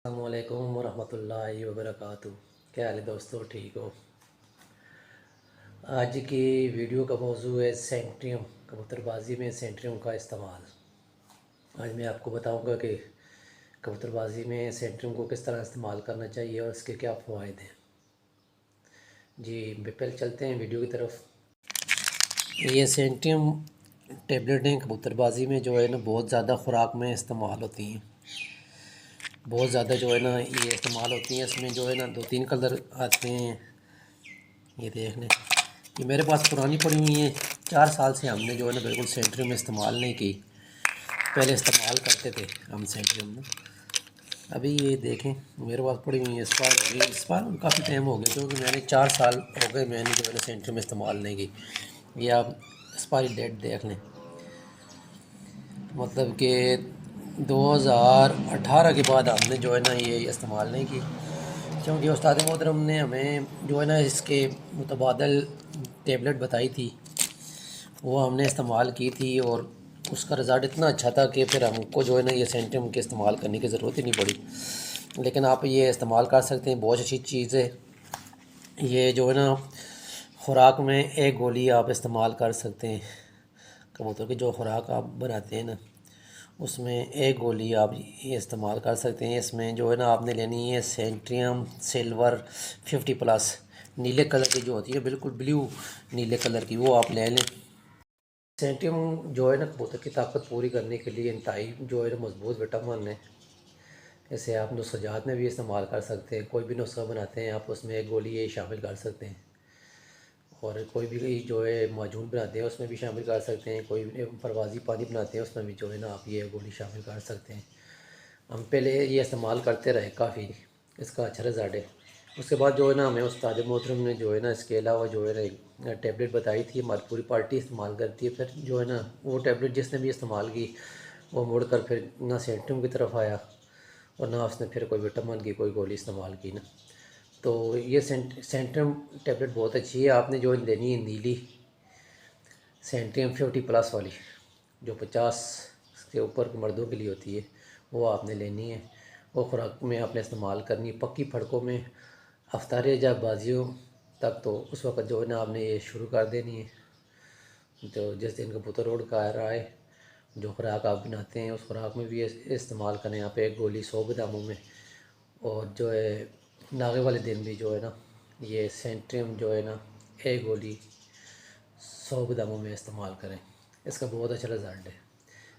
अस्सलामुअलैकुम वरहमतुल्लाहि वबरकातुहू। क्या हाल है दोस्तों, ठीक हो? आज की वीडियो का मौजू है सेंट्रियम, कबूतरबाजी में सेंट्रियम का इस्तेमाल। आज मैं आपको बताऊंगा कि कबूतरबाजी में सेंट्रियम को किस तरह इस्तेमाल करना चाहिए और इसके क्या फ़वाइद हैं। जी पहले चलते हैं वीडियो की तरफ। ये सेंट्रियम टेबलेट हैं, कबूतरबाजी में जो है ना बहुत ज़्यादा ख़ुराक में इस्तेमाल होती हैं। बहुत ज़्यादा जो है ना ये इस्तेमाल होती हैं। इसमें जो है ना 2-3 कलर आते हैं। ये देख लें, ये मेरे पास पुरानी पड़ी हुई है। 4 साल से हमने जो है ना बिल्कुल सेंट्रियम में इस्तेमाल नहीं की। पहले इस्तेमाल करते थे हम सेंट्रियम में। अभी ये देखें मेरे पास पड़ी हुई है। इस बार काफ़ी टाइम हो गया, क्योंकि मैंने 4 साल हो गए मैंने जो है ना सेंट्रियम इस्तेमाल नहीं की। ये आप एक्सपायरी डेट देख लें, मतलब कि 2018 के बाद हमने जो है ना ये इस्तेमाल नहीं की, क्योंकि उस्ताद मोहतरम ने हमें जो है ना इसके मुतबादल टेबलेट बताई थी, वो हमने इस्तेमाल की थी और उसका रिज़ल्ट इतना अच्छा था कि फिर हमको जो है ना ये सेंट्रियम के इस्तेमाल करने की ज़रूरत ही नहीं पड़ी। लेकिन आप ये इस्तेमाल कर सकते हैं, बहुत अच्छी चीज़ है। ये जो है ना ख़ुराक में एक गोली आप इस्तेमाल कर सकते हैं। कबूतर की जो ख़ुराक आप बनाते हैं ना, उसमें एक गोली आप ये इस्तेमाल कर सकते हैं। इसमें जो है ना आपने लेनी है सेंट्रियम सिल्वर 50+, नीले कलर की जो होती है, बिल्कुल ब्लू नीले कलर की, वो आप ले लें। सेंट्रियम जो है ना कबूतर की ताकत पूरी करने के लिए इंतहाई जो है ना मजबूत विटामिन है। इसे आप नुस्ख़ात में भी इस्तेमाल कर सकते हैं। कोई भी नुस्खा बनाते हैं आप उसमें एक गोली ये शामिल कर सकते हैं, और कोई भी जो है माजून बनाते हैं उसमें भी शामिल कर सकते हैं। कोई भी परवाज़ी पानी बनाते हैं उसमें भी जो है ना आप ये गोली शामिल कर सकते हैं। हम पहले ये इस्तेमाल करते रहे, काफ़ी इसका अच्छा रिज़ल्ट है। उसके बाद जो है ना हमें उस्ताद मोहतरम ने जो है ना इसके अलावा जो है ना टैबलेट बताई थी, हमारी पूरी पार्टी इस्तेमाल करती है। फिर जो है ना वो टैबलेट जिसने भी इस्तेमाल की वो मुड़ कर फिर ना सेंट्रियम की तरफ आया और ना उसने फिर कोई विटामिन की कोई गोली इस्तेमाल की ना। तो ये सेंट्रियम टैबलेट बहुत अच्छी है। आपने जो लेनी है नीली सेंट्रियम 50+ वाली, जो 50 के ऊपर मर्दों के लिए होती है, वो आपने लेनी है। वो खुराक में आपने इस्तेमाल करनी है पक्की फड़कों में, अफ्तार या बाजियों तक। तो उस वक़्त जो है ना आपने ये शुरू कर देनी है। तो जिस दिन कबूतर उड़ कर आ रहा है, जो खुराक आप बनाते हैं उस खुराक में भी इस्तेमाल करें आप एक गोली 100 बादामों में। और जो है नागे वाले दिन भी जो है ना ये सेंट्रियम जो है ना एक गोली 100 बादामों में इस्तेमाल करें। इसका बहुत अच्छा रिज़ल्ट है।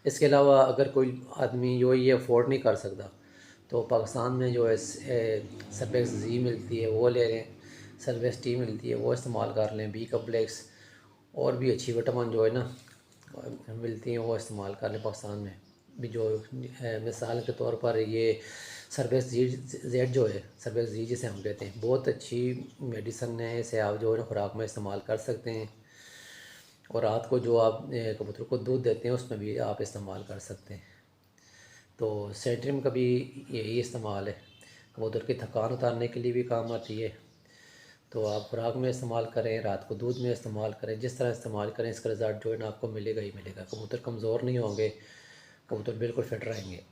इसके अलावा अगर कोई आदमी जो ये अफोर्ड नहीं कर सकता तो पाकिस्तान में जो है सर्वेक्स जी मिलती है वो ले लें, सर्वेक्स टी मिलती है वो इस्तेमाल कर लें, बी कम्प्लेक्स और भी अच्छी विटामिन जो है ना मिलती हैं वो इस्तेमाल कर लें। पाकिस्तान में भी जो मिसाल के तौर पर ये सर्वेक्स जी जेड जो है, सर्वेक्स जी जिसे हम कहते हैं, बहुत अच्छी मेडिसन है। इसे आप जो है ना खुराक में इस्तेमाल कर सकते हैं। और रात को जो आप कबूतर को दूध देते हैं उसमें भी आप इस्तेमाल कर सकते हैं। तो सेंट्रियम का भी यही इस्तेमाल है, कबूतर की थकान उतारने के लिए भी काम आती है। तो आप खुराक में इस्तेमाल करें, रात को दूध में इस्तेमाल करें, जिस तरह इस्तेमाल करें इसका रिज़ल्ट जो है ना आपको मिलेगा ही मिलेगा। कबूतर कमज़ोर नहीं होंगे, कबूतर बिल्कुल फिट रहेंगे।